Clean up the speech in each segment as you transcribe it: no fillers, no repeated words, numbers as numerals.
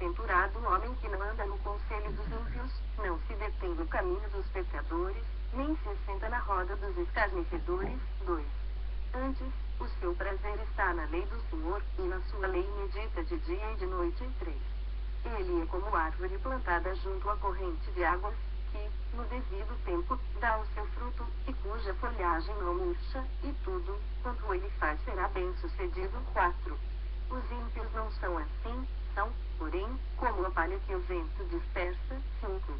bem-aventurado o homem que não anda no conselho dos ímpios, não se detém no caminho dos pecadores, nem se senta na roda dos escarnecedores. 2. Antes, o seu prazer está na lei do Senhor, e na sua lei medita de dia e de noite. 3. Ele é como árvore plantada junto à corrente de águas, que, no devido tempo, dá o seu fruto, e cuja folhagem não murcha, e tudo quanto ele faz será bem sucedido. 4. Os ímpios não são assim, são, porém, como a palha que o vento dispersa. 5.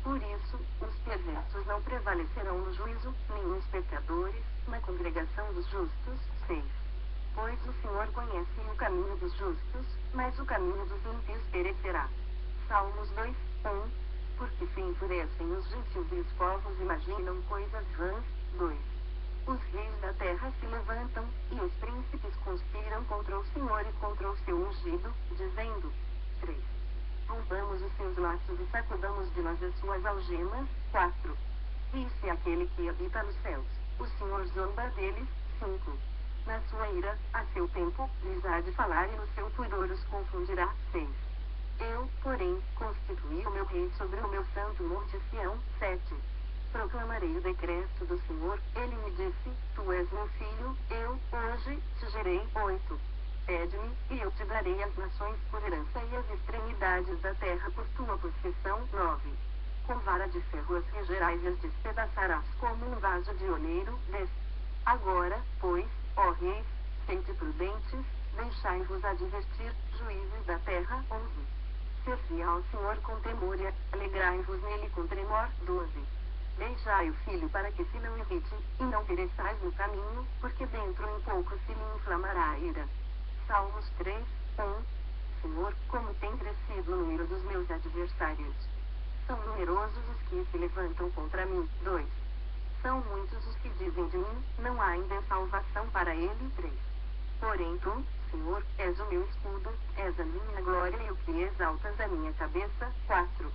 Por isso, os perversos não prevalecerão no juízo, nem os pecadores, na congregação dos justos. 6. Pois o Senhor conhece o caminho dos justos, mas o caminho dos ímpios perecerá. Salmos 2, 1. Porque se enfurecem os gentios e os povos imaginam coisas vãs. 2. Os reis da terra se levantam, e os príncipes conspiram contra o Senhor e contra o seu ungido, dizendo: 3. Rompamos os seus laços e sacudamos de nós as suas algemas. 4. Disse aquele que habita nos céus: o Senhor zomba deles. 5. Na sua ira, a seu tempo, lhes há de falar e no seu furor os confundirá. 6. Eu, porém, constituí o meu rei sobre o meu santo monte Sião. 7. Proclamarei o decreto do Senhor, ele me disse: tu és meu filho, eu, hoje, te gerei. 8. Pede-me, e eu te darei as nações por herança e as extremidades da terra por tua possessão. 9. Com vara de ferro as regerás e as despedaçarás como um vaso de oleiro. 10. Agora, pois, ó reis, sede prudentes, deixai-vos advertir, juízes da terra. 11. Servi ao Senhor com temor e alegrai-vos nele com tremor. 12. Beijai o filho para que se não irrite, e não pereçais no caminho, porque dentro em pouco se lhe inflamará a ira. Salmos 3, 1. Senhor, como tem crescido o número dos meus adversários. São numerosos os que se levantam contra mim. 2. São muitos os que dizem de mim: não há ainda salvação para ele. 3. Porém tu, Senhor, és o meu escudo, és a minha glória e o que exaltas a minha cabeça. 4.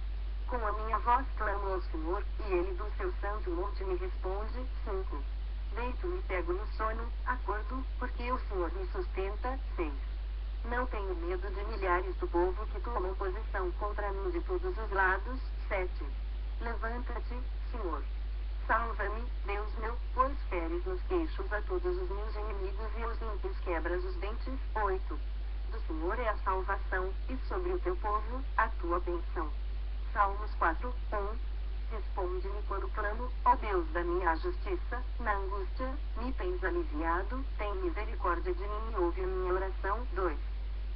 Com a minha voz clamo ao Senhor, e ele do seu santo monte me responde. 5. Deito-me e pego no sono, acordo, porque o Senhor me sustenta. 6. Não tenho medo de milhares do povo que tomam posição contra mim de todos os lados. 7. Levanta-te, Senhor. Salva-me, Deus meu, pois feres nos queixos a todos os meus inimigos e aos ímpios quebras os dentes. 8. Do Senhor é a salvação, e sobre o teu povo, a tua bênção. Salmos 4, 1. Responde-me quando clamo, ó Deus da minha justiça, na angústia, me tens aliviado, tem misericórdia de mim e ouve a minha oração. 2.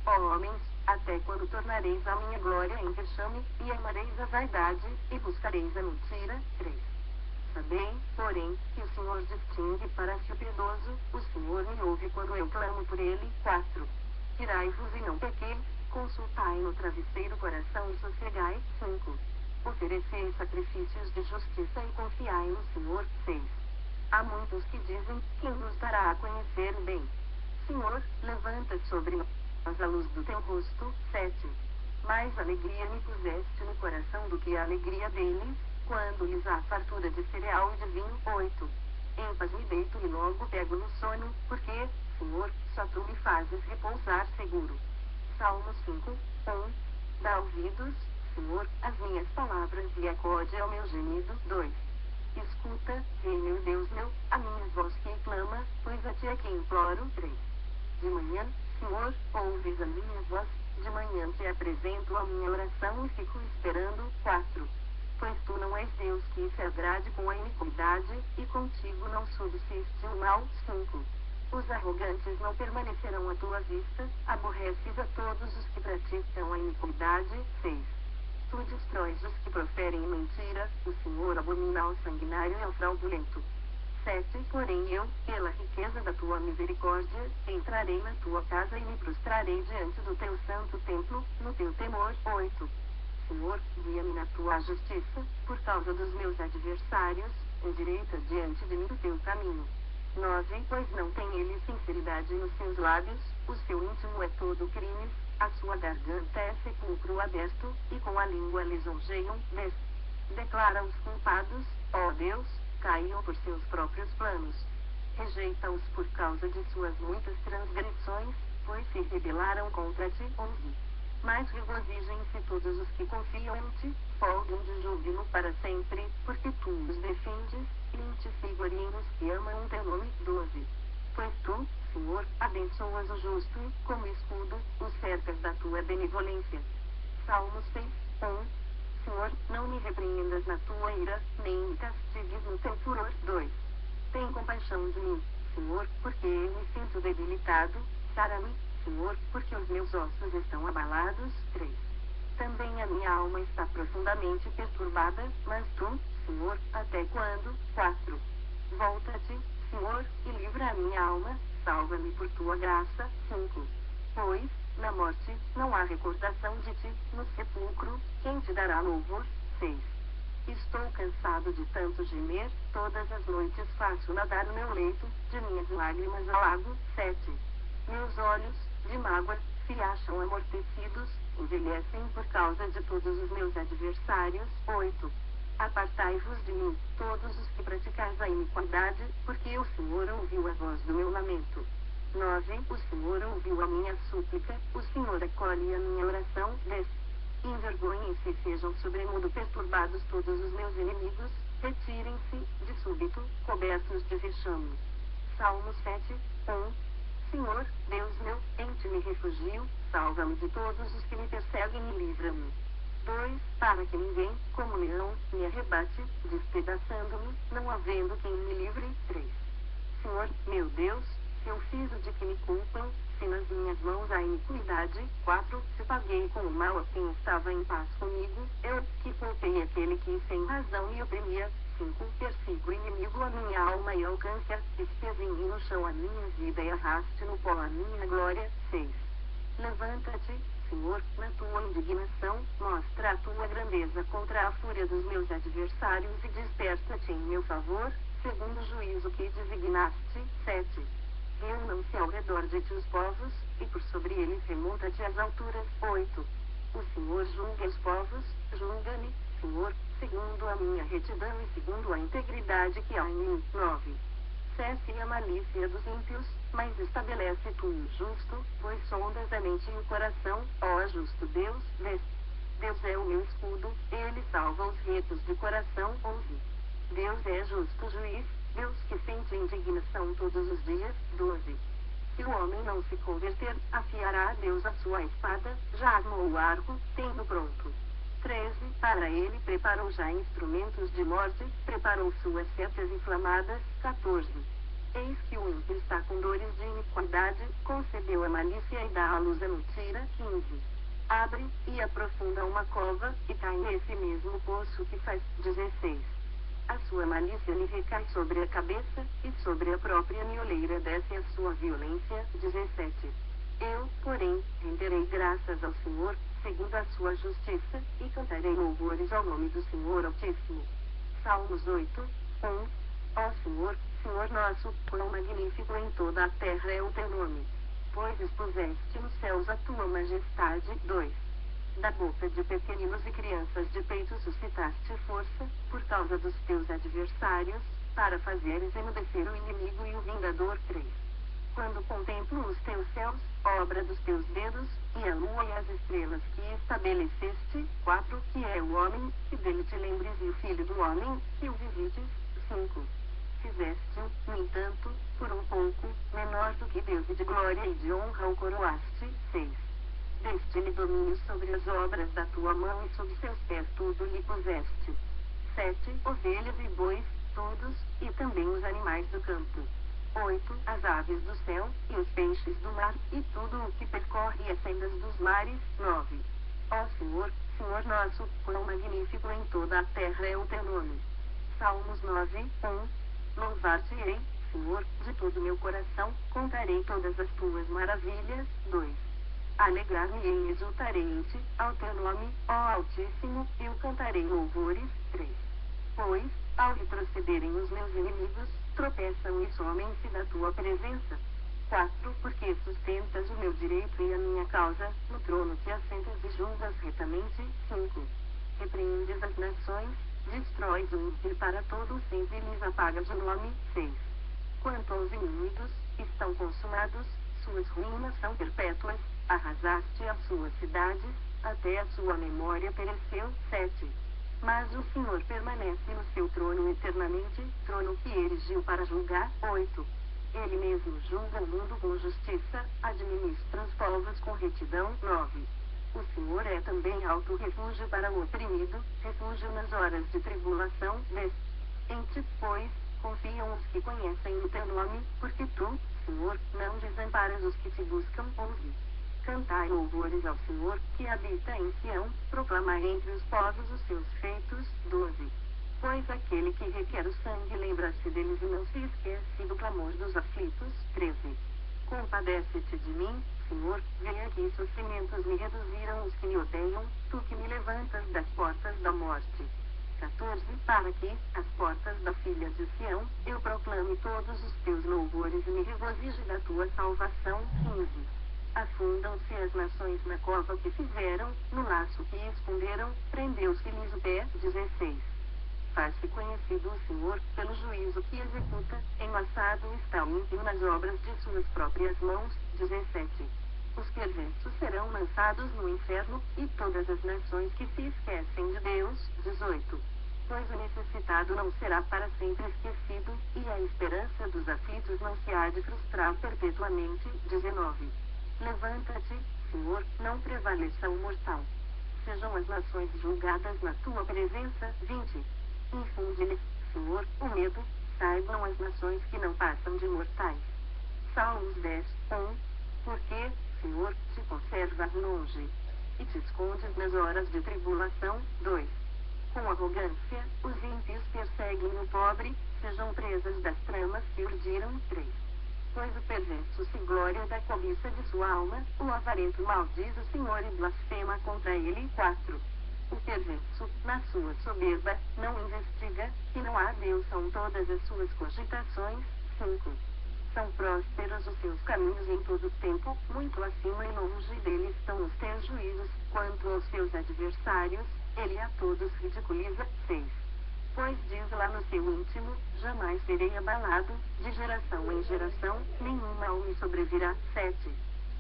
Ó homens, até quando tornareis a minha glória em vexame, e amareis a vaidade, e buscareis a mentira. 3. Sabei, porém, que o Senhor distingue para si o piedoso, o Senhor me ouve quando eu clamo por ele. 4. Tirai-vos e não pequeis, consultai no travesseiro o coração e sossegai. 5. Oferecei sacrifícios de justiça e confiai no Senhor. 6. Há muitos que dizem: quem nos dará a conhecer o bem? Senhor, levanta sobre nós a luz do teu rosto. 7. Mais alegria me puseste no coração do que a alegria deles, quando lhes há fartura de cereal e de vinho. 8. Em paz me deito e logo pego no sono, porque, Senhor, só tu me fazes repousar seguro. Salmos 5, 1. Dá ouvidos, Senhor, às minhas palavras e acode ao meu gemido. 2. Escuta, Rei meu Deus meu, a minha voz que clama, pois a ti é que imploro. 3. De manhã, Senhor, ouves a minha voz, de manhã te apresento a minha oração e fico esperando. 4. Pois tu não és Deus que se agrade com a iniquidade, e contigo não subsiste o mal. 5. Os arrogantes não permanecerão à tua vista, aborreces a todos os que praticam a iniquidade. 6. Tu destróis os que proferem mentira, o Senhor abomina ao sanguinário e ao fraudulento. 7. Porém eu, pela riqueza da tua misericórdia, entrarei na tua casa e me prostrarei diante do teu santo templo, no teu temor. 8. Senhor, guia-me na tua justiça, por causa dos meus adversários, endireita diante de mim o teu caminho. 9. Pois não tem ele sinceridade nos seus lábios, o seu íntimo é todo crime, a sua garganta é sepulcro aberto, e com a língua lisonjeiam. 10. Declara os culpados, ó Deus, caiam por seus próprios planos. Rejeita-os por causa de suas muitas transgressões, pois se rebelaram contra ti. 11. Mas regozijem-se todos os que confiam em ti, folguem de júbilo para sempre, porque tu os defendes, e te se gloriem os que amam teu nome. 12. Pois tu, Senhor, abençoas o justo e, como escudo, o cercas da tua benevolência. Salmos 6, 1. Senhor, não me repreendas na tua ira, nem me castigues no teu furor. 2. Tem compaixão de mim, Senhor, porque eu me sinto debilitado. Sara-me, Senhor, porque os meus ossos estão abalados. 3. Também a minha alma está profundamente perturbada, mas tu, Senhor, até quando? 4. Volta-te, Senhor, e livra a minha alma, salva-me por tua graça. 5. Pois, na morte, não há recordação de ti, no sepulcro, quem te dará louvor? 6. Estou cansado de tanto gemer, todas as noites faço nadar o meu leito, de minhas lágrimas ao lago. 7. Meus olhos, de mágoa, se acham amortecidos, envelhecem por causa de todos os meus adversários. 8. Apartai-vos de mim, todos os que praticais a iniquidade, porque o Senhor ouviu a voz do meu lamento. 9. O Senhor ouviu a minha súplica, o Senhor acolhe a minha oração. 10. Envergonhem-se e sejam sobremodo perturbados todos os meus inimigos, retirem-se, de súbito, cobertos de vexame. Salmos 7, 1. Senhor, Deus meu, em ti me refugio, salva-me de todos os que me perseguem e livra-me. 2. Para que ninguém, como leão, me arrebate, despedaçando-me, não havendo quem me livre. 3. Senhor, meu Deus, se eu fiz o de que me culpam, se nas minhas mãos há iniquidade. 4. Se paguei com o mal a quem estava em paz comigo, eu, que culpei aquele que sem razão me oprimia. 5. Persigo o inimigo a minha alma e alcance-a, espezinhe no chão a minha vida e arraste no pó a minha glória. 6. Levanta-te, Senhor, na tua indignação, mostra a tua grandeza contra a fúria dos meus adversários e desperta-te em meu favor, segundo o juízo que designaste. 7. Reúnam-se ao redor de ti os povos, e por sobre eles remonta-te às alturas. 8. O Senhor julga os povos, julga-me, Senhor, segundo a minha retidão e segundo a integridade que há em mim. 9. Cesse a malícia dos ímpios, mas estabelece tu o justo, pois sondas a mente e o coração, ó justo Deus. 10. Deus é o meu escudo, ele salva os retos de coração. 11. Deus é justo juiz, Deus que sente indignação todos os dias. 12. Se o homem não se converter, afiará a Deus a sua espada, já armou o arco, tendo pronto. 13. Para ele preparou já instrumentos de morte, preparou suas setas inflamadas. 14. Eis que o ímpio está com dores de iniquidade, concebeu a malícia e dá à luz a mentira. 15. Abre, e aprofunda uma cova, e cai nesse mesmo poço que faz. 16. A sua malícia lhe recai sobre a cabeça, e sobre a própria mioleira desce a sua violência. 17. Eu, porém, renderei graças ao Senhor, segundo a sua justiça, e cantarei louvores ao nome do Senhor Altíssimo. Salmos 8, 1. Ó Senhor, Senhor nosso, quão magnífico em toda a terra é o teu nome. Pois expuseste nos céus a tua majestade. 2. Da boca de pequeninos e crianças de peito suscitaste força, por causa dos teus adversários, para fazeres emudecer o inimigo e o vingador. 3. Quando contemplo os teus céus, obra dos teus dedos, e a lua e as estrelas que estabeleceste. 4. Que é o homem, que dele te lembres, e o filho do homem, que o visites. 5. Fizeste-o, no entanto, por um pouco, menor do que Deus, e de glória e de honra o coroaste. 6. Deste-lhe domínio sobre as obras da tua mão, e sob seus pés tudo lhe puseste. 7. Ovelhas e bois, todos, e também os animais do campo. 8. As aves do céu, e os peixes do mar, e tudo o que percorre as sendas dos mares. 9. Ó Senhor, Senhor nosso, quão magnífico em toda a terra é o teu nome. Salmos 9, 1. Louvar-te-ei, Senhor, de todo o meu coração, contarei todas as tuas maravilhas. 2. Alegrar-me-ei e exultarei em ti, ao teu nome, ó Altíssimo, eu cantarei louvores. 3. Pois, ao retrocederem os meus inimigos, tropeçam e somem-se da tua presença. 4. Porque sustentas o meu direito e a minha causa, no trono te assentas e julgas retamente. 5. Repreendes as nações, destróis o ímpio para todo sempre e lhes apagas o nome. 6. Quanto aos inimigos, estão consumados, suas ruínas são perpétuas, Arrasaste as suas cidades, até a sua memória pereceu. 7. Mas o Senhor permanece no seu trono eternamente, trono que erigiu para julgar. 8. Ele mesmo julga o mundo com justiça, administra os povos com retidão. 9. O Senhor é também alto refúgio para o oprimido, refúgio nas horas de tribulação. 10. Em ti, pois, confiam os que conhecem o teu nome, porque tu, Senhor, não desamparas os que te buscam. 11. Cantai louvores ao Senhor, que habita em Sião, proclamai entre os povos os seus feitos. 12. Pois aquele que requer o sangue lembra-se deles e não se esquece do clamor dos aflitos. 13. Compadece-te de mim, Senhor, veja que sofrimentos me reduziram os que me odeiam, tu que me levantas das portas da morte. 14. Para que, às portas da filha de Sião, eu proclame todos os teus louvores e me regozije da tua salvação. 15. Afundam-se as nações na cova que fizeram, no laço que esconderam, prendeu-se-lhes o pé. 16. Faz-se conhecido o Senhor, pelo juízo que executa, enlaçado está o ímpio nas obras de suas próprias mãos. 17. Os perversos serão lançados no inferno, e todas as nações que se esquecem de Deus. 18. Pois o necessitado não será para sempre esquecido, e a esperança dos aflitos não se há de frustrar perpetuamente. 19. Levanta-te, Senhor, não prevaleça o mortal. Sejam as nações julgadas na tua presença. 20. Infunde-lhes, Senhor, o medo, saibam as nações que não passam de mortais. Salmos 10, 1. Porque, Senhor, te conservas longe, e te escondes nas horas de tribulação. 2. Com arrogância, os ímpios perseguem o pobre, sejam presas das tramas que urdiram. 3. Pois o perverso se gloria da cobiça de sua alma, o avarento maldiz o Senhor e blasfema contra ele. 4. O perverso, na sua soberba, não investiga, que não há Deus são todas as suas cogitações. 5. São prósperos os seus caminhos em todo o tempo, muito acima e longe dele estão os teus juízos. Quanto aos seus adversários, ele a todos ridiculiza. 6. Pois diz lá no seu íntimo, jamais serei abalado, de geração em geração, nenhum mal me sobrevirá. 7.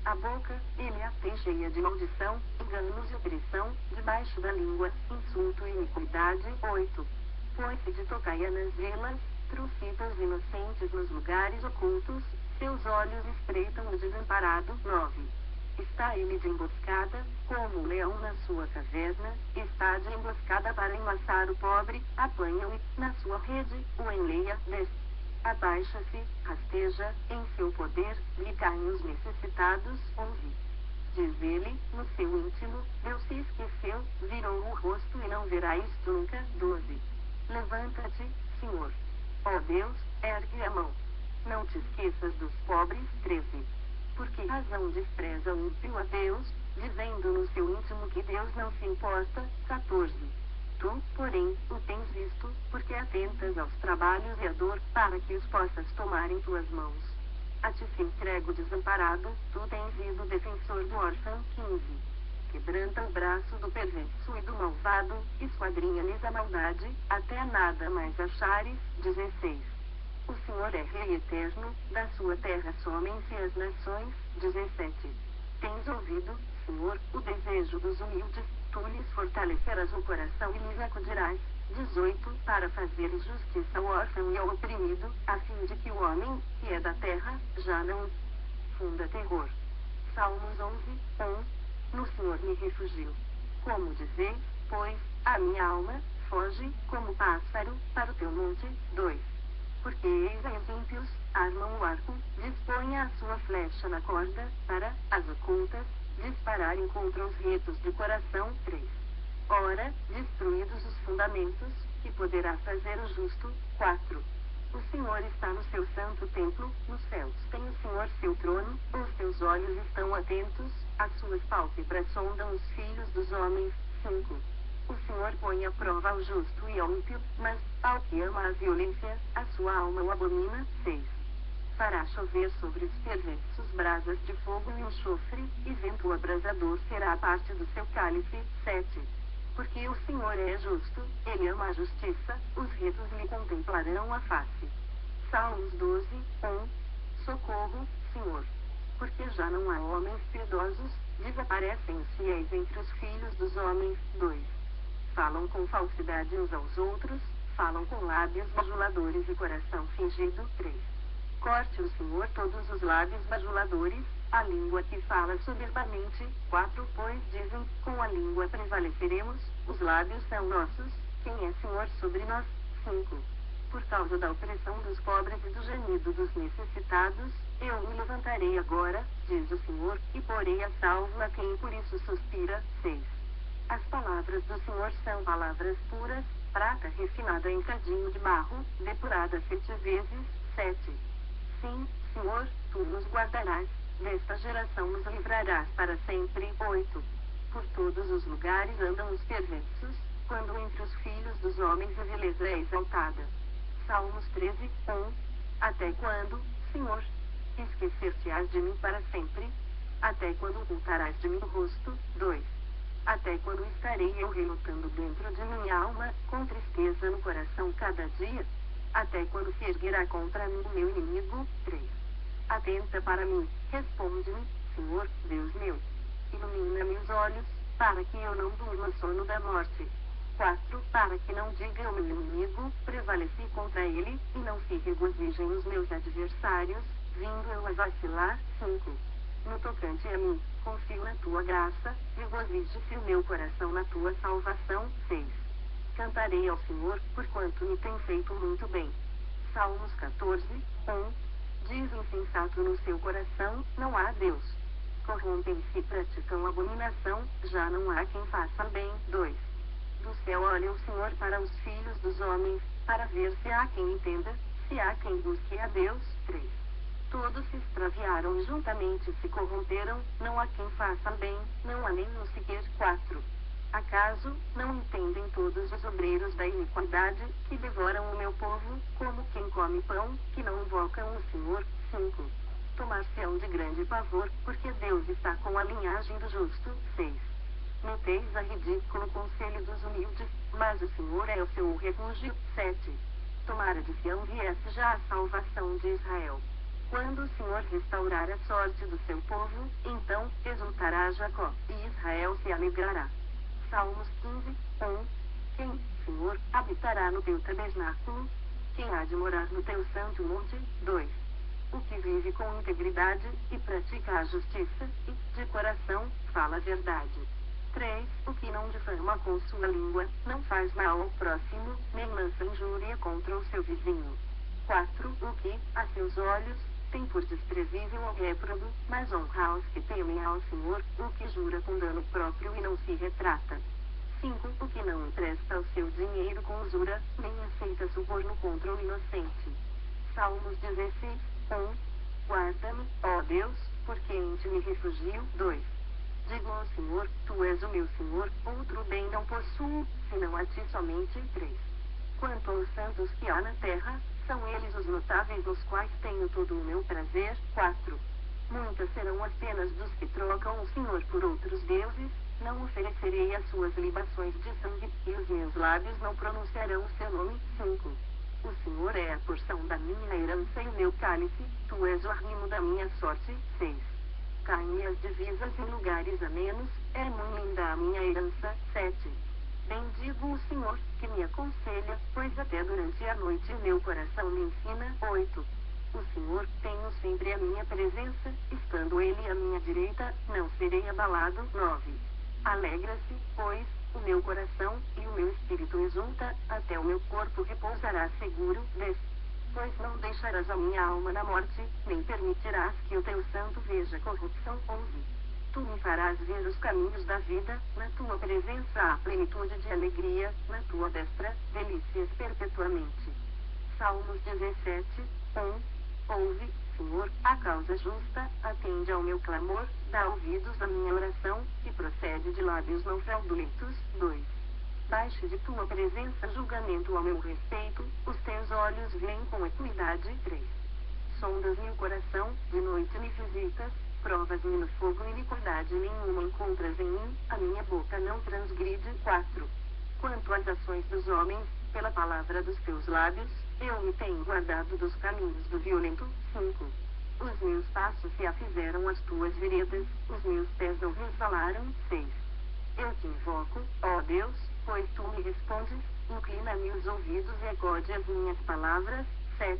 A boca, ele a tem cheia de maldição, enganos e opressão, debaixo da língua, insulto e iniquidade. 8. Põe-se de tocaia nas vilas, trucida os inocentes nos lugares ocultos, seus olhos espreitam o desamparado. 9. Está ele de emboscada, como o leão na sua caverna, está de emboscada para enlaçar o pobre, apanha-o, na sua rede, o enleia. 10. Abaixa-se, rasteja, em seu poder, lhe caem os necessitados. 11. Diz ele, no seu íntimo, Deus se esqueceu, virou o rosto e não verá isto nunca. 12. Levanta-te, Senhor. Ó Deus, ergue a mão. Não te esqueças dos pobres. 13. Por que razão despreza o ímpio a Deus, dizendo no seu íntimo que Deus não se importa. 14. Tu, porém, o tens visto, porque atentas aos trabalhos e à dor, para que os possas tomar em tuas mãos. A ti se entrega o desamparado, tu tens sido defensor do órfão. 15. Quebranta o braço do perverso e do malvado, esquadrinha-lhes a maldade, até nada mais achares. 16. O Senhor é Rei eterno, da sua terra somem-se as nações. 17. Tens ouvido, Senhor, o desejo dos humildes, tu lhes fortalecerás o coração e lhes acudirás. 18. Para fazer justiça ao órfão e ao oprimido, a fim de que o homem, que é da terra, já não funda terror. Salmos 11, 1. No Senhor me refugio. Como dizer, pois, a minha alma, foge, como pássaro, para o teu monte. 2. Porque eis a os ímpios, armam o arco, dispõe a sua flecha na corda, para, as ocultas, dispararem contra os retos de coração. 3. Ora, destruídos os fundamentos, que poderá fazer o justo. 4. O Senhor está no seu santo templo, nos céus tem o Senhor seu trono, os seus olhos estão atentos, as suas pálpebras sondam os filhos dos homens. 5. O Senhor põe à prova ao justo e ao ímpio, mas, ao que ama a violência, a sua alma o abomina. 6. Fará chover sobre os perversos brasas de fogo e enxofre, e vento abrasador será a parte do seu cálice. 7. Porque o Senhor é justo, ele ama a justiça, os retos lhe contemplarão a face. Salmos 12, 1. Socorro, Senhor. porque já não há homens piedosos, desaparecem os fiéis entre os filhos dos homens. 2. Falam com falsidade uns aos outros, falam com lábios bajuladores e coração fingido. 3. Corte o Senhor todos os lábios bajuladores, a língua que fala soberbamente. 4. Pois dizem, com a língua prevaleceremos, os lábios são nossos, quem é Senhor sobre nós? 5. Por causa da opressão dos pobres e do gemido dos necessitados, eu me levantarei agora, diz o Senhor, e porei a salvo a quem por isso suspira. 6. As palavras do Senhor são palavras puras, prata refinada em cadinho de barro, depurada 7 vezes. 7. Sim, Senhor, tu nos guardarás, desta geração nos livrarás para sempre. 8. Por todos os lugares andam os perversos, quando entre os filhos dos homens a vileza é exaltada. Salmos 13, 1. Até quando, Senhor, esquecer-te-ás de mim para sempre? Até quando ocultarás de mim o rosto? 2. Até quando estarei eu relutando dentro de minha alma, com tristeza no coração cada dia? Até quando se erguerá contra mim o meu inimigo? 3. Atenta para mim, responde-me, Senhor, Deus meu. Ilumina meus olhos, para que eu não durma sono da morte. 4. Para que não diga o meu inimigo, prevaleci contra ele, e não se regozijem os meus adversários, vindo eu a vacilar. 5. No tocante a mim, confio na tua graça, regozije-se o meu coração na tua salvação. 6. Cantarei ao Senhor, porquanto me tem feito muito bem. Salmos 14, 1. Diz o insensato no seu coração, não há Deus. Corrompem-se e praticam abominação, já não há quem faça bem. 2. Do céu olha o Senhor para os filhos dos homens, para ver se há quem entenda, se há quem busque a Deus. 3. Todos se extraviaram e juntamente se corromperam, não há quem faça bem, não há nem um sequer. 4. Acaso, não entendem todos os obreiros da iniquidade, que devoram o meu povo, como quem come pão, que não invocam o Senhor? 5. Tomar-se-ão de grande pavor, porque Deus está com a linhagem do justo. 6. Meteis a ridículo o conselho dos humildes, mas o Senhor é o seu refúgio. 7. Tomara de Sião viesse já a salvação de Israel. Quando o Senhor restaurar a sorte do seu povo, então exultará Jacó, e Israel se alegrará. Salmos 15, 1. Quem, Senhor, habitará no teu tabernáculo? Quem há de morar no teu santo monte? 2. O que vive com integridade, e pratica a justiça, e, de coração, fala a verdade. 3. O que não difama com sua língua, não faz mal ao próximo, nem lança injúria contra o seu vizinho. 4. O que, a seus olhos, tem por desprezível ao réprobo, mas honra aos que temem ao Senhor, o que jura com dano próprio e não se retrata. 5. O que não empresta o seu dinheiro com usura, nem aceita suborno contra o inocente. Salmos 16, 1. Guarda-me, ó Deus, porque em ti me refugio. 2. Digo ao Senhor, tu és o meu Senhor, outro bem não possuo, senão a ti somente. 3. Quanto aos santos que há na terra, são eles os notáveis nos quais tenho todo o meu prazer. 4. Muitas serão as penas dos que trocam o Senhor por outros deuses, não oferecerei as suas libações de sangue, e os meus lábios não pronunciarão o seu nome. 5. O Senhor é a porção da minha herança e o meu cálice, tu és o arrimo da minha sorte. 6. Caem as divisas em lugares amenos, é muito linda a minha herança. 7. Bendigo o Senhor, que me aconselha, pois até durante a noite meu coração me ensina. 8. O Senhor, tenho sempre a minha presença, estando Ele à minha direita, não serei abalado. 9. Alegra-se, pois, o meu coração, e o meu espírito exulta, até o meu corpo repousará seguro. 10. Pois não deixarás a minha alma na morte, nem permitirás que o teu santo veja corrupção. 11. Tu me farás ver os caminhos da vida, na tua presença há plenitude de alegria, na tua destra, delícias perpetuamente. Salmos 17, 1. Ouve, Senhor, a causa justa, atende ao meu clamor, dá ouvidos à minha oração, que procede de lábios não fraudulentos. 2. Baixe de tua presença julgamento ao meu respeito, os teus olhos veem com equidade. 3. Sondas-me o coração, de noite me visitas, provas-me no fogo e iniquidade nenhuma encontras em mim, a minha boca não transgride. 4. Quanto às ações dos homens, pela palavra dos teus lábios, eu me tenho guardado dos caminhos do violento. 5. Os meus passos se afizeram às tuas veredas, os meus pés não resvalaram. 6. Eu te invoco, ó Deus, pois tu me respondes, inclina-me os ouvidos e acode as minhas palavras. 7.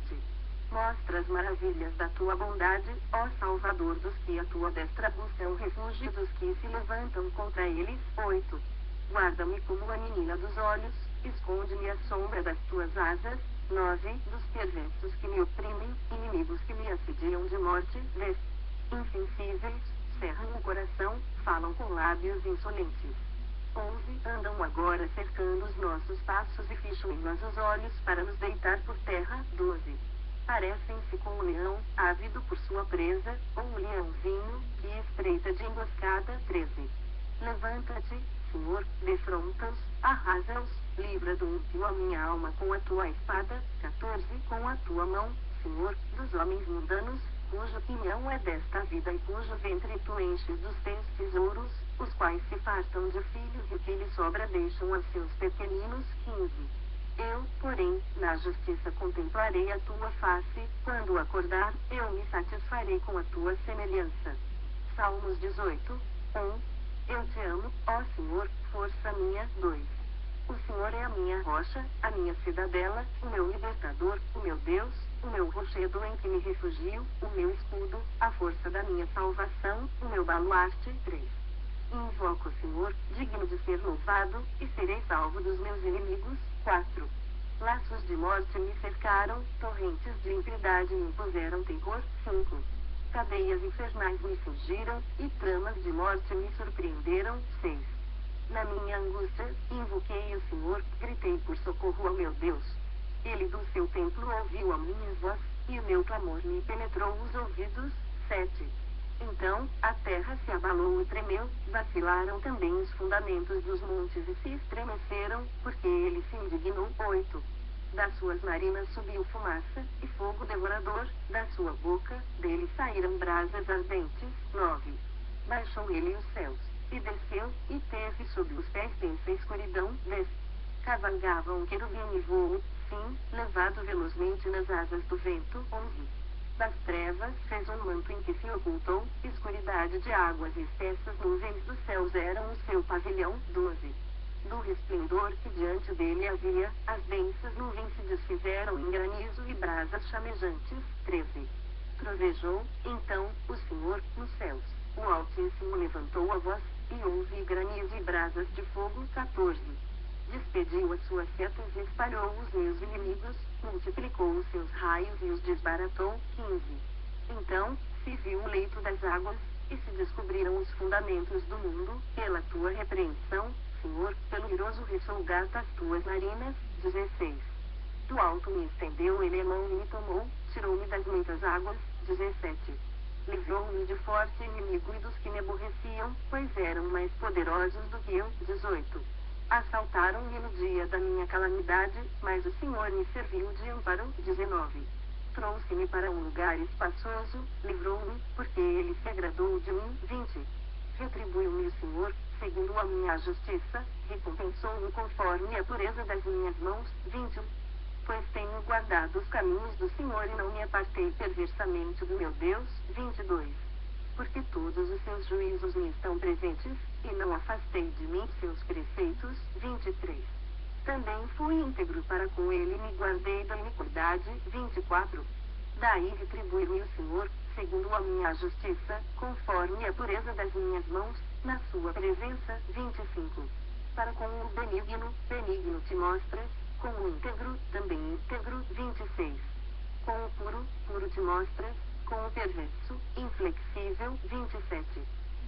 Mostra as maravilhas da tua bondade, ó Salvador dos que a tua destra buscam refúgio dos que se levantam contra eles. 8. Guarda-me como a menina dos olhos, esconde-me à sombra das tuas asas. 9. Dos perversos que me oprimem, inimigos que me assediam de morte. 10. Insensíveis, cerram o coração, falam com lábios insolentes. 11. Andam agora cercando os nossos passos e ficham em nós os olhos para nos deitar por terra. 12. Parecem-se com o leão, ávido por sua presa, ou um leãozinho, que espreita de emboscada. 13. Levanta-te, Senhor, defronta-os, arrasa-os, livra do ímpio a minha alma com a tua espada. 14. Com a tua mão, Senhor, dos homens mundanos, cuja pinhão é desta vida e cujo ventre tu enches dos teus tesouros, os quais se fartam de filhos e o que lhes sobra deixam a seus pequeninos. 15. Eu, porém, na justiça contemplarei a tua face, quando acordar, eu me satisfarei com a tua semelhança. Salmos 18, 1. Eu te amo, ó Senhor, força minha. 2. O Senhor é a minha rocha, a minha cidadela, o meu libertador, o meu Deus, o meu rochedo em que me refugio, o meu escudo, a força da minha salvação, o meu baluarte. 3. Invoco o Senhor, digno de ser louvado, e serei salvo dos meus inimigos. 4. Laços de morte me cercaram, torrentes de impiedade me impuseram terror. 5. Cadeias infernais me fugiram, e tramas de morte me surpreenderam. 6. Na minha angústia, invoquei o Senhor, gritei por socorro ao meu Deus. Ele do seu templo ouviu a minha voz, e o meu clamor me penetrou os ouvidos. 7. Então, a terra se abalou e tremeu, vacilaram também os fundamentos dos montes e se estremeceram, porque ele se indignou. 8. Das suas narinas subiu fumaça, e fogo devorador, da sua boca, dele saíram brasas ardentes. 9. Baixou ele os céus, e desceu, e teve sob os pés densa escuridão. 10. Cavalgava um querubim e voou, sim, levado velozmente nas asas do vento. 11. Das trevas fez um manto em que se ocultou, escuridade de águas e espessas nuvens dos céus eram o seu pavilhão. 12. Do resplendor que diante dele havia, as densas nuvens se desfizeram em granizo e brasas chamejantes. 13. Trovejou, então, o Senhor, nos céus. O Altíssimo levantou a voz, e houve granizo e brasas de fogo. 14. Despediu as suas setas e espalhou os meus inimigos, multiplicou os seus raios e os desbaratou. 15. Então, se viu o leito das águas, e se descobriram os fundamentos do mundo, pela tua repreensão, Senhor, pelo iroso resfolgar das tuas narinas. 16. Do alto me estendeu ele a mão e me tomou, tirou-me das muitas águas. 17. Livrou-me de forte inimigo e dos que me aborreciam, pois eram mais poderosos do que eu. 18. Assaltaram-me no dia da minha calamidade, mas o Senhor me serviu de amparo. 19. Trouxe-me para um lugar espaçoso, livrou-me, porque ele se agradou de mim. 20. Retribuiu-me o Senhor, segundo a minha justiça, recompensou-me conforme a pureza das minhas mãos. 21. Pois tenho guardado os caminhos do Senhor e não me apartei perversamente do meu Deus. 22. Porque todos os seus juízos me estão presentes, e não afastei de mim seus preceitos. 23. Também fui íntegro para com ele e me guardei da iniquidade. 24. Daí retribuiu-me o Senhor, segundo a minha justiça, conforme a pureza das minhas mãos, na sua presença. 25. Para com o benigno, benigno te mostras, com o íntegro, também íntegro. 26. Com o puro, puro te mostras, com o perverso, inflexível. 27.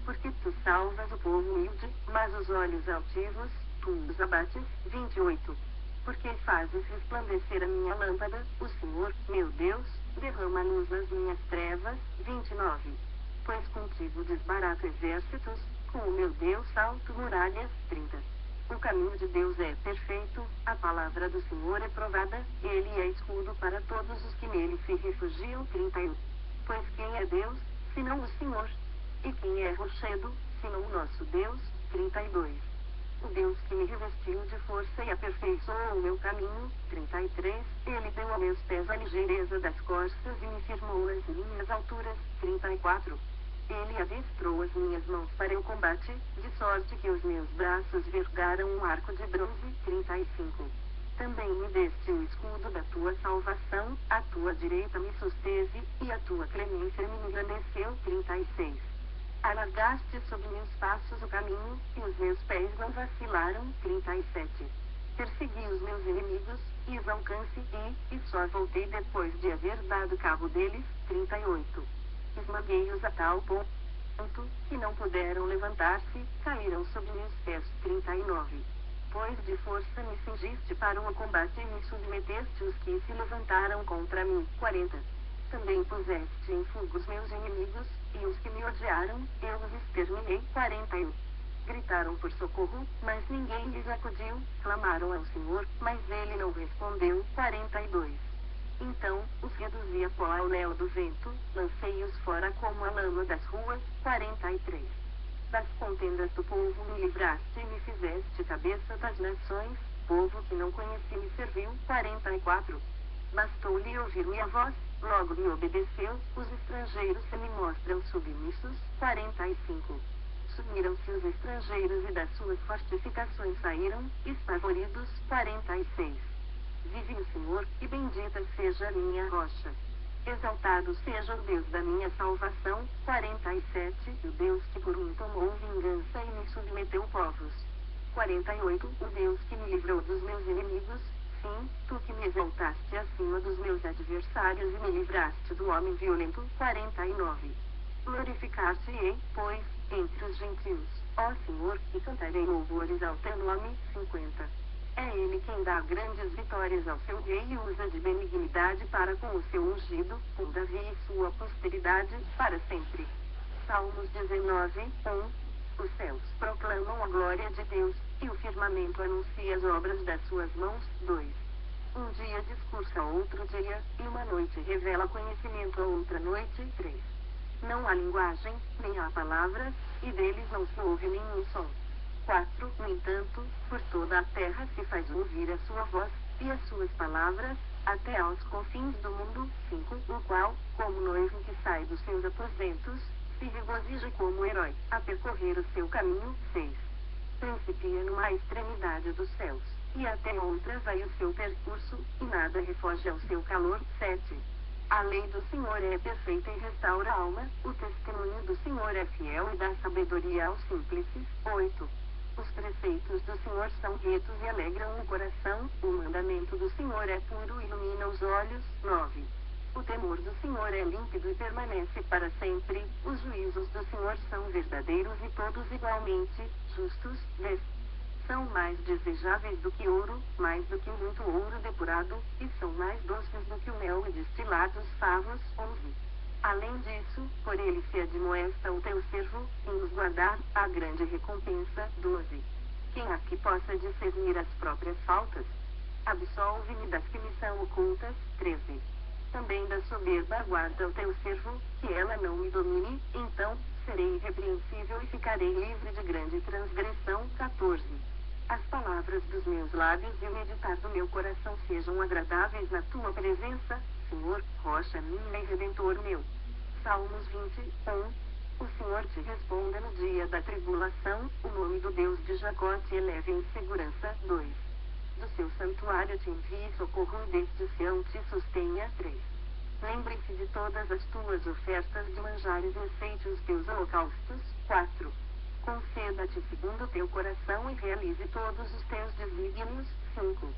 Porque tu salvas o povo humilde, mas os olhos altivos, tu os abates. 28. Porque fazes resplandecer a minha lâmpada, o Senhor, meu Deus, derrama luz nas minhas trevas. 29. Pois contigo desbarato exércitos, com o meu Deus salto muralhas. 30. O caminho de Deus é perfeito, a palavra do Senhor é provada, ele é escudo para todos os que nele se refugiam. 31. Pois quem é Deus, senão o Senhor? E quem é rochedo, senão o nosso Deus? 32. o Deus que me revestiu de força e aperfeiçoou o meu caminho. 33. Ele deu a meus pés a ligeireza das costas e me firmou as minhas alturas. 34. Ele adestrou as minhas mãos para o combate, de sorte que os meus braços vergaram um arco de bronze. 35. Também me deste o escudo da tua salvação, a tua direita me susteve, e a tua clemência me engrandeceu. 36. Alargaste sob meus passos o caminho, e os meus pés não vacilaram. 37. Persegui os meus inimigos, e os alcance, e só voltei depois de haver dado cabo deles. 38. Esmaguei-os a tal ponto, que não puderam levantar-se, caíram sob meus pés. 39. Pois de força me cingiste para o combate e me submeteste os que se levantaram contra mim. 40. Também puseste em fuga os meus inimigos, e os que me odiaram, eu os exterminei. 41. Gritaram por socorro, mas ninguém lhes acudiu, clamaram ao Senhor, mas ele não respondeu. 42. Então, os reduzi a pó ao léu do vento, lancei-os fora como a lama das ruas. 43. Das contendas do povo me livraste e me fizeste cabeça das nações, povo que não conheci me serviu. 44. Bastou-lhe ouvir minha voz, logo me obedeceu, os estrangeiros se me mostram submissos. 45. Sumiram-se os estrangeiros e das suas fortificações saíram, espavoridos. 46. Vive o Senhor, e bendita seja a minha rocha. Exaltado seja o Deus da minha salvação. 47. O Deus que por mim tomou vingança e me submeteu povos. 48. O Deus que me livrou dos meus inimigos. Sim, tu que me exaltaste acima dos meus adversários e me livraste do homem violento. 49. Glorificar-te-ei, pois, entre os gentios, ó Senhor, e cantarei louvores ao teu nome. 50. É ele quem dá grandes vitórias ao seu rei e usa de benignidade para com o seu ungido, com Davi e sua posteridade, para sempre. Salmos 19, 1. Os céus proclamam a glória de Deus, e o firmamento anuncia as obras das suas mãos. 2. Um dia discursa a outro dia, e uma noite revela conhecimento a outra noite. 3. Não há linguagem, nem há palavras, e deles não se ouve nenhum som. 4. No entanto, por toda a terra se faz ouvir a sua voz, e as suas palavras, até aos confins do mundo. 5. O qual, como noivo que sai dos seus aposentos, se regozija como herói, a percorrer o seu caminho. 6. Principia numa extremidade dos céus, e até outra vai o seu percurso, e nada refoge ao seu calor. 7. A lei do Senhor é perfeita e restaura a alma, o testemunho do Senhor é fiel e dá sabedoria aos simples. 8. Os preceitos do Senhor são retos e alegram o coração, o mandamento do Senhor é puro e ilumina os olhos. 9. O temor do Senhor é límpido e permanece para sempre, os juízos do Senhor são verdadeiros e todos igualmente justos. 10. São mais desejáveis do que ouro, mais do que muito ouro depurado, e são mais doces do que o mel e destilados favos. 11. Além disso, por ele se admoesta o teu servo, em os guardar, a grande recompensa. 12. Quem há que possa discernir as próprias faltas? Absolve-me das que me são ocultas. 13. Também da soberba guarda o teu servo, que ela não me domine, então, serei irrepreensível e ficarei livre de grande transgressão. 14. As palavras dos meus lábios e o meditar do meu coração sejam agradáveis na tua presença, Senhor, rocha minha e redentor meu. Salmos 21. O Senhor te responda no dia da tribulação, o nome do Deus de Jacó te eleve em segurança. 2. Do seu santuário te envie socorro, desde Sião te sustenha. 3. Lembre-se de todas as tuas ofertas de manjares e aceite os teus holocaustos. 4. Conceda-te segundo o teu coração e realize todos os teus desígnios. 5.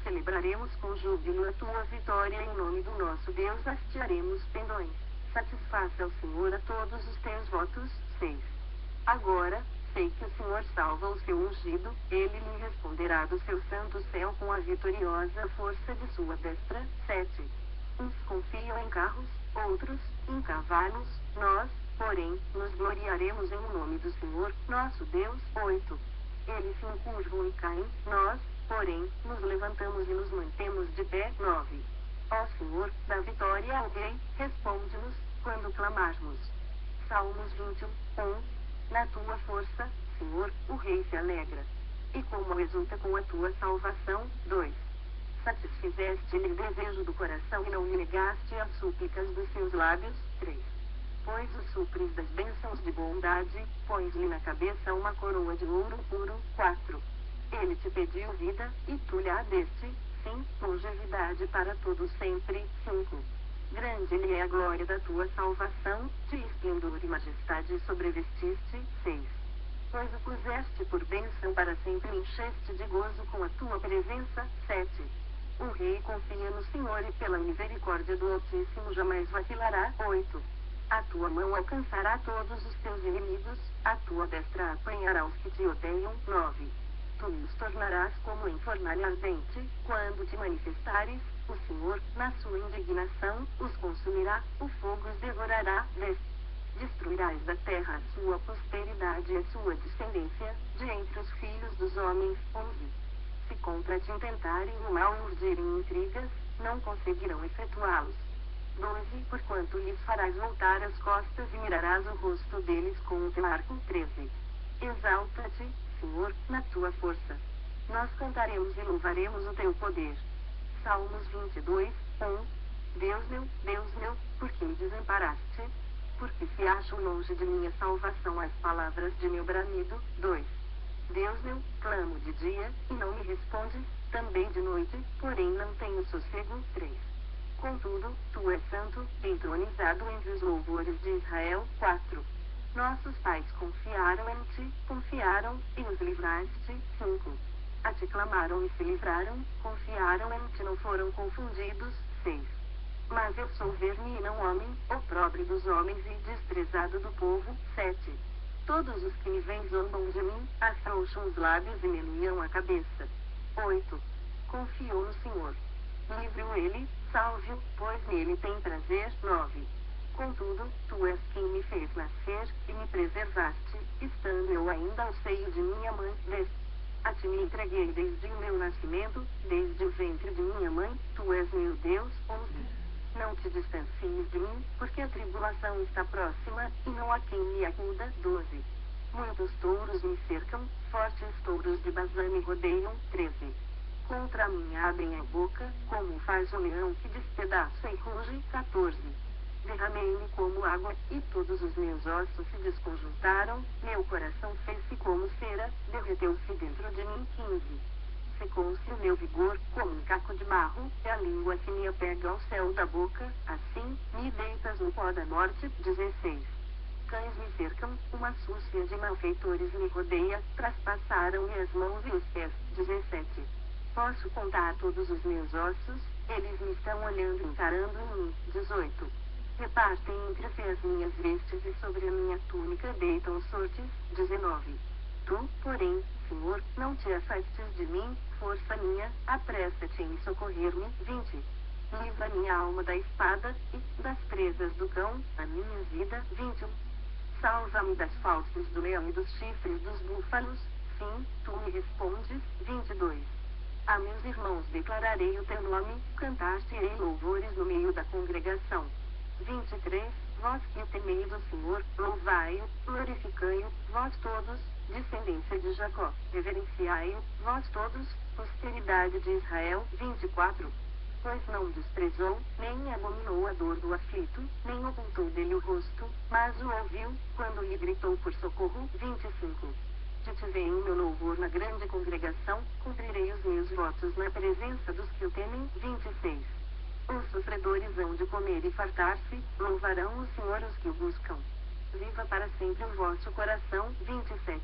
Celebraremos com júbilo a tua vitória em nome do nosso Deus, hastearemos pendões. Satisfaça ao Senhor a todos os teus votos. 6. Agora, sei que o Senhor salva o seu ungido, ele lhe responderá do seu santo céu com a vitoriosa força de sua destra. 7. Uns confiam em carros, outros, em cavalos, nós, porém, nos gloriaremos em nome do Senhor, nosso Deus. 8. Eles se encurvam e caem, nós, porém, nos levantamos e nos mantemos de pé. 9. Ó Senhor, dá vitória ao rei, responde-nos, quando clamarmos. Salmos 21. Na tua força, Senhor, o rei se alegra. e como exulta com a tua salvação. 2. Satisfizeste-lhe o desejo do coração e não lhe negaste as súplicas dos seus lábios. 3. Pois o supres das bênçãos de bondade, pões-lhe na cabeça uma coroa de ouro puro. 4. Ele te pediu vida, e tu lhe a deste, sim, longevidade para todo sempre. 5. Grande-lhe é a glória da tua salvação, de esplendor e majestade sobrevestiste. 6. Pois o puseste por bênção para sempre, encheste de gozo com a tua presença. 7. O rei confia no Senhor e pela misericórdia do Altíssimo jamais vacilará. 8. A tua mão alcançará todos os teus inimigos, a tua destra apanhará os que te odeiam. 9. Tu os tornarás como em fornalha ardente, quando te manifestares, o Senhor, na sua indignação, os consumirá, o fogo os devorará. 10. Destruirás da terra a sua posteridade e a sua descendência, de entre os filhos dos homens. 11. Se contra ti intentarem o mal e urdirem intrigas, não conseguirão efetuá-los. 12. Porquanto lhes farás voltar as costas e mirarás o rosto deles com o teu arco. 13. Exalta-te, Senhor, na tua força. Nós cantaremos e louvaremos o teu poder. Salmos 22, 1. Deus meu, por que me desamparaste? Porque se acham longe de minha salvação as palavras de meu bramido. 2. Deus meu, clamo de dia, e não me respondes, também de noite, porém não tenho sossego. 3. Contudo, tu és santo, entronizado entre os louvores de Israel. 4. Nossos pais confiaram em ti, e os livraste. 5. A ti clamaram e se livraram, confiaram em ti, não foram confundidos. 6. Mas eu sou verme e não homem, opróbrio dos homens e desprezado do povo. 7. Todos os que me veem zombam de mim, afrouxam os lábios e meneam a cabeça. 8. Confiou no Senhor. Livre-o ele, salve-o, pois nele tem prazer. 9. Contudo, tu és quem me fez nascer, e me preservaste, estando eu ainda ao seio de minha mãe. 10. A ti me entreguei desde o meu nascimento, desde o ventre de minha mãe, tu és meu Deus. 11. Não te distancies de mim, porque a tribulação está próxima, e não há quem me acuda. 12. Muitos touros me cercam, fortes touros de Bazã me rodeiam. 13. Contra mim abrem a boca, como faz o leão que despedaça e ruge. 14. Derramei-me como água, e todos os meus ossos se desconjuntaram, meu coração fez-se como cera, derreteu-se dentro de mim. 15. Secou-se o meu vigor, como um caco de barro, e a língua se me apega ao céu da boca, assim, me deitas no pó da morte. 16. Cães me cercam, uma súcia de malfeitores me rodeia, traspassaram-me as mãos e os pés. 17. Posso contar todos os meus ossos, eles me estão olhando e encarando em mim. 18. Repartem entre si as minhas vestes e sobre a minha túnica deitam sortes. 19. Tu, porém, Senhor, não te afastes de mim, força minha, apressa-te em socorrer-me. 20. Livra minha alma da espada, e das presas do cão, a minha vida. 21. Salva-me das fauces do leão e dos chifres dos búfalos. Sim, tu me respondes. 22. A meus irmãos declararei o teu nome, cantar-te-ei louvores no meio da congregação. 23. Vós que temeis o Senhor, louvai-o, glorificai-o, vós todos, descendência de Jacó, reverenciai-o, vós todos, posteridade de Israel. 24. Pois não desprezou, nem abominou a dor do aflito, nem ocultou dele o rosto, mas o ouviu, quando lhe gritou por socorro. 25. Ditivei o meu louvor na grande congregação, cumprirei os meus votos na presença dos que o temem. 26. Os sofredores hão de comer e fartar-se, louvarão o Senhor os que o buscam. Viva para sempre o vosso coração. 27.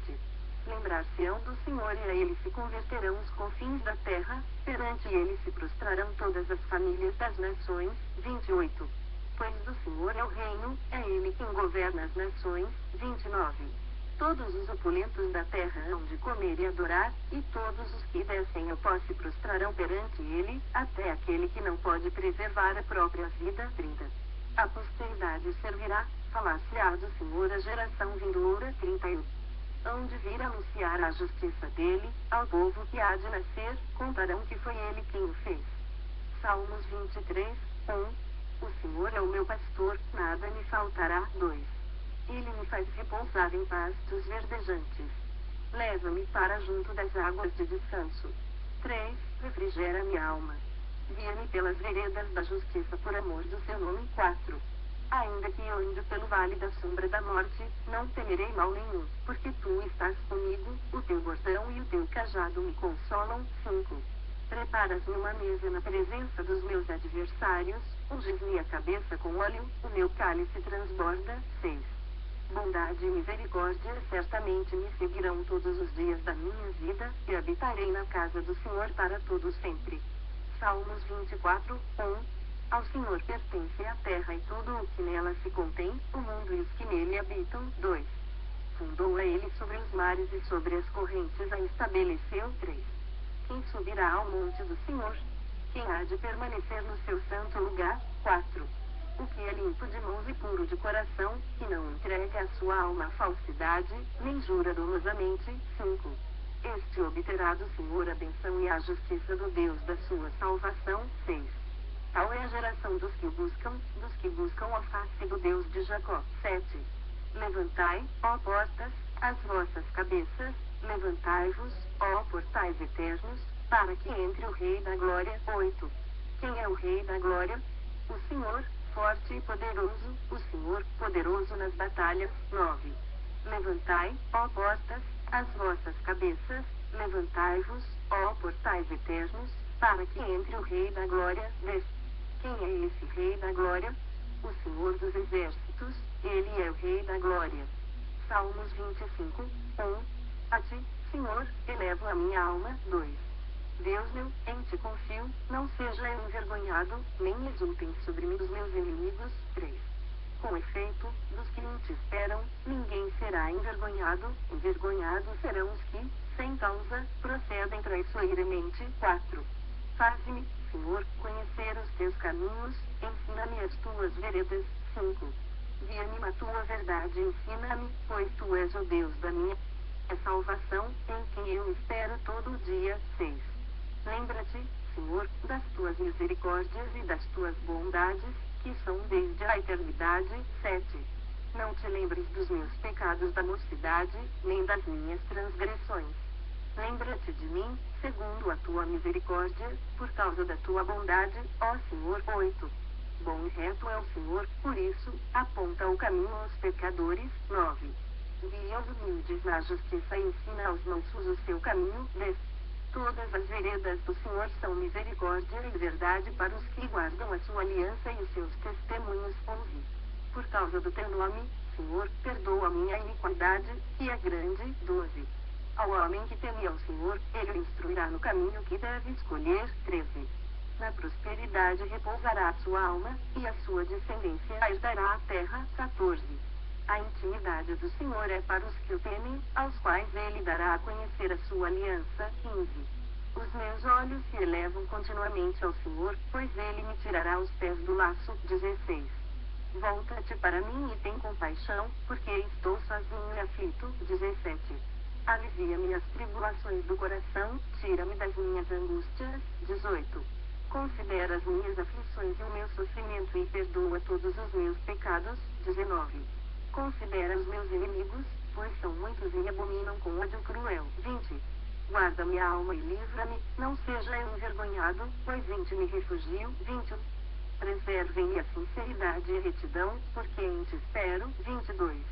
Lembrar-se-ão do Senhor e a ele se converterão os confins da terra, perante ele se prostrarão todas as famílias das nações. 28. Pois do Senhor é o reino, é ele quem governa as nações. 29. Todos os opulentos da terra hão de comer e adorar, e todos os que descem ao pó se prostrarão perante ele, até aquele que não pode preservar a própria vida. 30. A posteridade servirá, falar-se-á do Senhor a geração vindoura. 31. Hão de vir anunciar a justiça dele, ao povo que há de nascer, contarão que foi ele quem o fez. Salmos 23, 1. O Senhor é o meu pastor, nada me faltará. 2. Ele me faz repousar em pastos verdejantes. Leva-me para junto das águas de descanso. 3. Refrigera minha alma. Guia-me pelas veredas da justiça por amor do seu nome. 4. Ainda que eu ande pelo vale da sombra da morte, não temerei mal nenhum, porque tu estás comigo, o teu bordão e o teu cajado me consolam. 5. Preparas-me uma mesa na presença dos meus adversários, unges-me a cabeça com óleo, o meu cálice transborda. 6. Bondade e misericórdia certamente me seguirão todos os dias da minha vida, e habitarei na casa do Senhor para todo sempre. Salmos 24, 1. Ao Senhor pertence a terra e tudo o que nela se contém, o mundo e os que nele habitam. 2. Fundou a ele sobre os mares e sobre as correntes a estabeleceu. 3. Quem subirá ao monte do Senhor? Quem há de permanecer no seu santo lugar? 4. O que é limpo de mãos e puro de coração, que não entrega a sua alma à falsidade, nem jura dolosamente. 5. Este obterá do Senhor a bênção e a justiça do Deus da sua salvação. 6. Tal é a geração dos que buscam a face do Deus de Jacó. 7. Levantai, ó portas, as vossas cabeças, levantai-vos, ó portais eternos, para que entre o Rei da Glória. 8. Quem é o Rei da Glória? O Senhor, forte e poderoso, o Senhor, poderoso nas batalhas. 9. Levantai, ó portas, as vossas cabeças, levantai-vos, ó portais eternos, para que entre o Rei da Glória. 10. Quem é esse Rei da Glória? O Senhor dos Exércitos, ele é o Rei da Glória. Salmos 25, 1. A ti, Senhor, elevo a minha alma. 2. Deus meu, em ti confio, não seja eu envergonhado, nem exultem sobre mim os meus inimigos. 3. Com efeito, dos que em ti esperam, ninguém será envergonhado, envergonhados serão os que, sem causa, procedem traiçoeiramente. 4. Faze-me, Senhor, conhecer os teus caminhos, ensina-me as tuas veredas. 5. Guia-me na tua verdade e ensina-me, pois tu és o Deus da minha salvação, em quem eu espero todo o dia. 6. Lembra-te, Senhor, das tuas misericórdias e das tuas bondades, que são desde a eternidade. 7. Não te lembres dos meus pecados da mocidade, nem das minhas transgressões. Lembra-te de mim, segundo a tua misericórdia, por causa da tua bondade, ó Senhor. 8. Bom e reto é o Senhor, por isso, aponta o caminho aos pecadores. 9. Guia os humildes na justiça e ensina aos mansos o seu caminho. 10. Todas as veredas do Senhor são misericórdia e verdade para os que guardam a sua aliança e os seus testemunhos. 11. Por causa do teu nome, Senhor, perdoa a minha iniquidade, que é grande. 12. Ao homem que teme ao Senhor, ele o instruirá no caminho que deve escolher. 13. Na prosperidade repousará a sua alma, e a sua descendência herdará a terra. 14. A intimidade do Senhor é para os que o temem, aos quais ele dará a conhecer a sua aliança. 15. Os meus olhos se elevam continuamente ao Senhor, pois ele me tirará os pés do laço. 16. Volta-te para mim e tem compaixão, porque estou sozinho e aflito. 17. Alivia-me as tribulações do coração, tira-me das minhas angústias. 18. Considera as minhas aflições e o meu sofrimento e perdoa todos os meus pecados. 19. Considera os meus inimigos, pois são muitos e abominam com ódio cruel. 20. Guarda minha alma e livra-me, não seja eu envergonhado, pois em ti me refugio. 21. Preservem-me a sinceridade e a retidão, porque em ti espero. 22.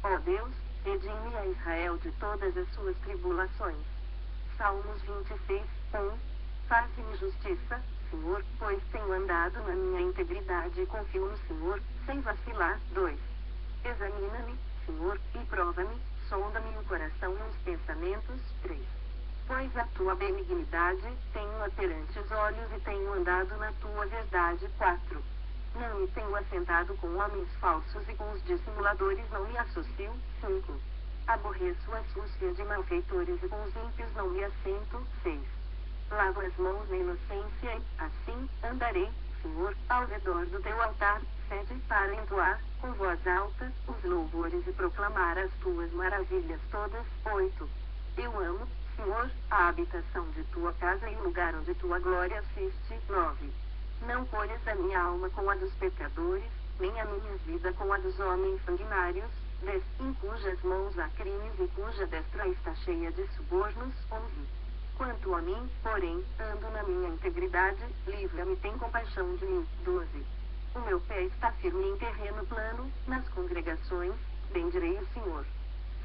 Ó Deus, redime a Israel de todas as suas tribulações. Salmos 26, 1. Faze-me justiça, Senhor, pois tenho andado na minha integridade e confio no Senhor, sem vacilar. 2. Examina-me, Senhor, e prova-me, sonda-me o coração e os pensamentos. 3. Pois a tua benignidade tenho perante os olhos e tenho andado na tua verdade. 4. Não me tenho assentado com homens falsos e com os dissimuladores não me associo. 5. Aborreço a súcia de malfeitores e com os ímpios não me assento. 6. Lavo as mãos na inocência e, assim, andarei, Senhor, ao redor do teu altar. 7. Para entoar, com voz alta, os louvores e proclamar as tuas maravilhas todas. 8. Eu amo, Senhor, a habitação de tua casa e o lugar onde tua glória assiste. 9. Não colhas a minha alma com a dos pecadores, nem a minha vida com a dos homens sanguinários, 10. Em cujas mãos há crimes e cuja destra está cheia de subornos. 11. Quanto a mim, porém, ando na minha integridade, livra-me, tem compaixão de mim. 12. O meu pé está firme em terreno plano, nas congregações, bendirei o Senhor.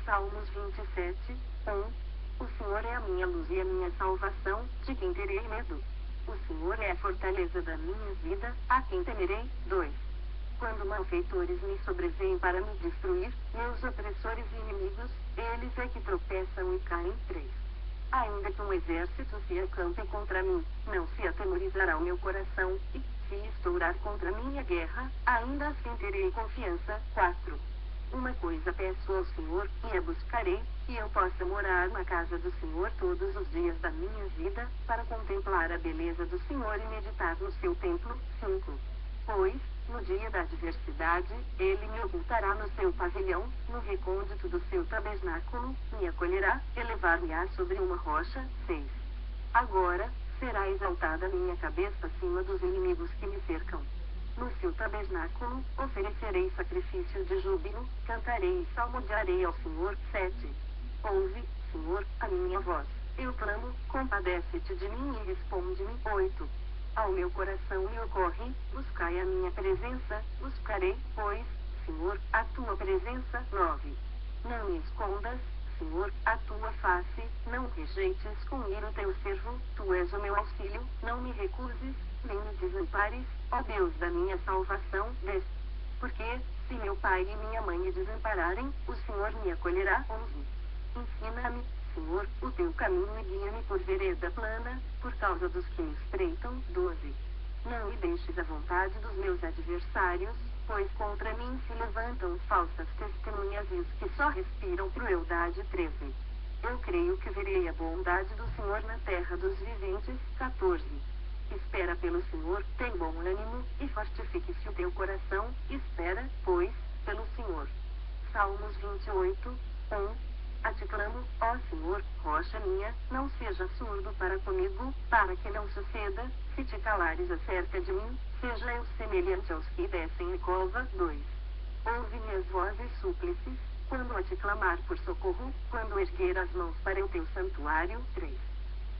Salmos 27, 1. O Senhor é a minha luz e a minha salvação, de quem terei medo? O Senhor é a fortaleza da minha vida, a quem temerei? 2. Quando malfeitores me sobrevêm para me destruir, meus opressores e inimigos, eles é que tropeçam e caem. 3. Ainda que um exército se acampe contra mim, não se atemorizará o meu coração, e, se estourar contra mim a guerra, ainda assim terei confiança. 4. Uma coisa peço ao Senhor, e a buscarei, que eu possa morar na casa do Senhor todos os dias da minha vida, para contemplar a beleza do Senhor e meditar no seu templo. 5. Pois, no dia da adversidade, ele me ocultará no seu pavilhão, no recôndito do seu tabernáculo, me acolherá, elevar-me-á sobre uma rocha. 6. Agora, será exaltada minha cabeça acima dos inimigos que me cercam. No seu tabernáculo, oferecerei sacrifício de júbilo, cantarei e salmodiarei ao Senhor. 7. Ouve, Senhor, a minha voz. Eu clamo, compadece-te de mim e responde-me. 8. Ao meu coração me ocorre, buscai a minha presença, buscarei, pois, Senhor, a tua presença. 9. Não me escondas, Senhor, a tua face, não rejeites com ira o teu servo, tu és o meu auxílio, não me recuses, nem me desampares, ó Deus da minha salvação. 10. Porque, se meu pai e minha mãe me desampararem, o Senhor me acolherá. 11. Ensina-me, Senhor, o teu caminho e guia-me por vereda plana, por causa dos que me espreitam. 12. Não me deixes à vontade dos meus adversários, pois contra mim se levantam falsas testemunhas e os que só respiram crueldade. 13. Eu creio que verei a bondade do Senhor na terra dos viventes. 14. Espera pelo Senhor, tem bom ânimo, e fortifique-se o teu coração, espera, pois, pelo Senhor. Salmos 28, 1. A ti clamo, ó Senhor, rocha minha, não seja surdo para comigo, para que não suceda, se te calares acerca de mim, seja eu semelhante aos que descem em cova. 2. Ouve minhas vozes súplices, quando a te clamar por socorro, quando erguer as mãos para o teu santuário. 3.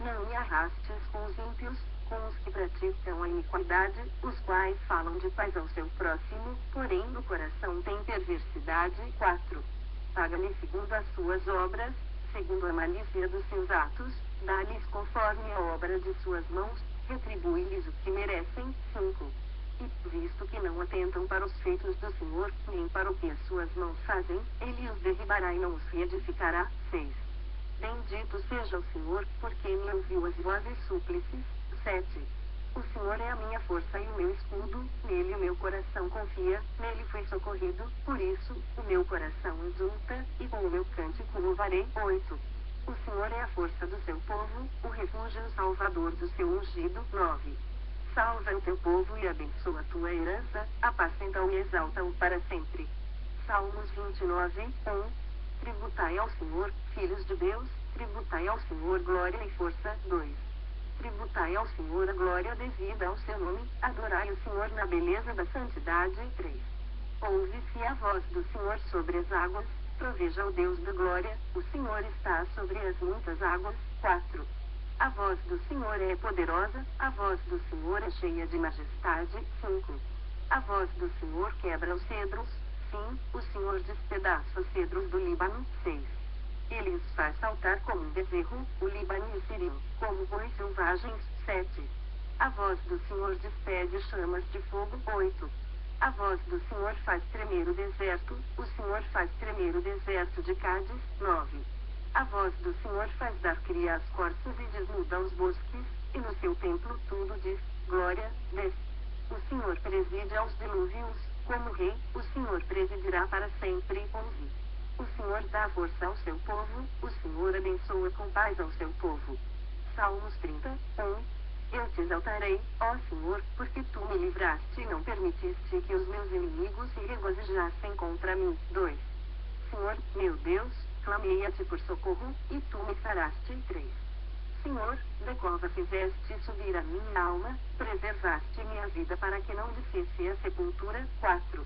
Não me arrastes com os ímpios, com os que praticam a iniquidade, os quais falam de paz ao seu próximo, porém no coração tem perversidade. 4. Paga-lhe segundo as suas obras, segundo a malícia dos seus atos, dá-lhes conforme a obra de suas mãos, retribui-lhes o que merecem. 5. E, visto que não atentam para os feitos do Senhor, nem para o que as suas mãos fazem, ele os derribará e não os reedificará. 6. Bendito seja o Senhor, porque me ouviu as vozes súplices. 7. O Senhor é a minha força e o meu escudo, nele o meu coração confia, nele fui socorrido, por isso, o meu coração exulta, e com o meu cântico louvarei. 8. O Senhor é a força do seu povo, o refúgio e o salvador do seu ungido. 9. Salva o teu povo e abençoa a tua herança, apacenta-o e exalta-o para sempre. Salmos 29, 1. Tributai ao Senhor, filhos de Deus, tributai ao Senhor glória e força. 2. Tributai ao Senhor a glória devida ao seu nome, adorai o Senhor na beleza da santidade. 3. Ouve-se a voz do Senhor sobre as águas, proveja o Deus da glória, o Senhor está sobre as muitas águas. 4. A voz do Senhor é poderosa, a voz do Senhor é cheia de majestade. 5. A voz do Senhor quebra os cedros, sim, o Senhor despedaça os cedros do Líbano. 6. Ele os faz saltar como um bezerro, o Líbano e o Sírio, como bois selvagens. 7. A voz do Senhor despede chamas de fogo. 8. A voz do Senhor faz tremer o deserto, o Senhor faz tremer o deserto de Cádiz. 9. A voz do Senhor faz dar cria às corças e desnuda os bosques, e no seu templo tudo diz, glória. 10. O Senhor preside aos dilúvios, como rei, o Senhor presidirá para sempre. 11. O Senhor dá força ao seu povo, o Senhor abençoa com paz ao seu povo. Salmos 30, 1. Eu te exaltarei, ó Senhor, porque tu me livraste e não permitiste que os meus inimigos se regozijassem contra mim. 2. Senhor, meu Deus, clamei a ti por socorro, e tu me saraste. 3. Senhor, da cova fizeste subir a minha alma, preservaste minha vida para que não descesse à sepultura. 4.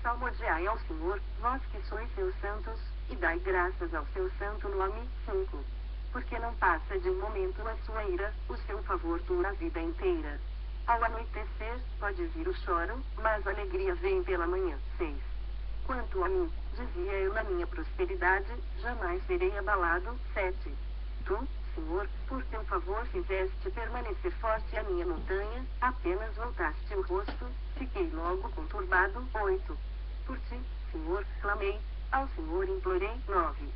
Salmodiai ao Senhor, vós que sois seus santos, e dai graças ao seu santo nome. 5. Porque não passa de um momento a sua ira, o seu favor dura a vida inteira. Ao anoitecer, pode vir o choro, mas a alegria vem pela manhã. 6. Quanto a mim, dizia eu na minha prosperidade, jamais serei abalado. 7. Tu, Senhor, por teu favor fizeste permanecer forte a minha montanha, apenas voltaste o rosto, fiquei logo conturbado. 8. Por ti, Senhor, clamei, ao Senhor implorei. 9.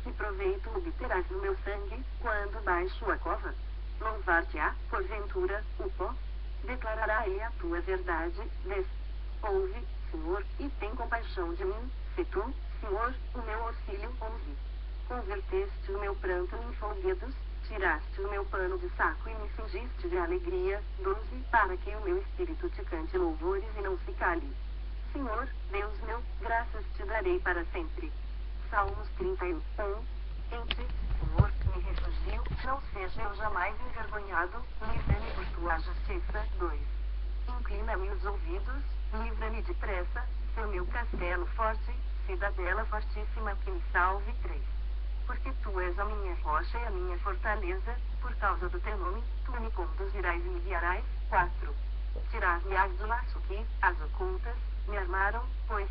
Que proveito obterás no meu sangue, quando baixo a cova? Louvar-te-á, porventura, o pó? Declarará ele a tua verdade. 10. Ouve, Senhor, e tem compaixão de mim, se tu, Senhor, o meu auxílio. 11. Converteste o meu pranto em folguedos, tiraste o meu pano de saco e me cingiste de alegria. 12. Para que o meu espírito te cante louvores e não se cale. Senhor, Deus meu, graças te darei para sempre. Salmos 31. Em ti, Senhor, me refugio, não seja eu jamais envergonhado, livra-me por tua justiça. 2. Inclina-me os ouvidos, livra-me depressa, seu meu castelo forte, cidadela fortíssima que me salve. 3. Porque tu és a minha rocha e a minha fortaleza, por causa do teu nome, tu me conduzirás e me guiarás. 4. Tirar-me-ás do laço que, as ocultas, me armaram, pois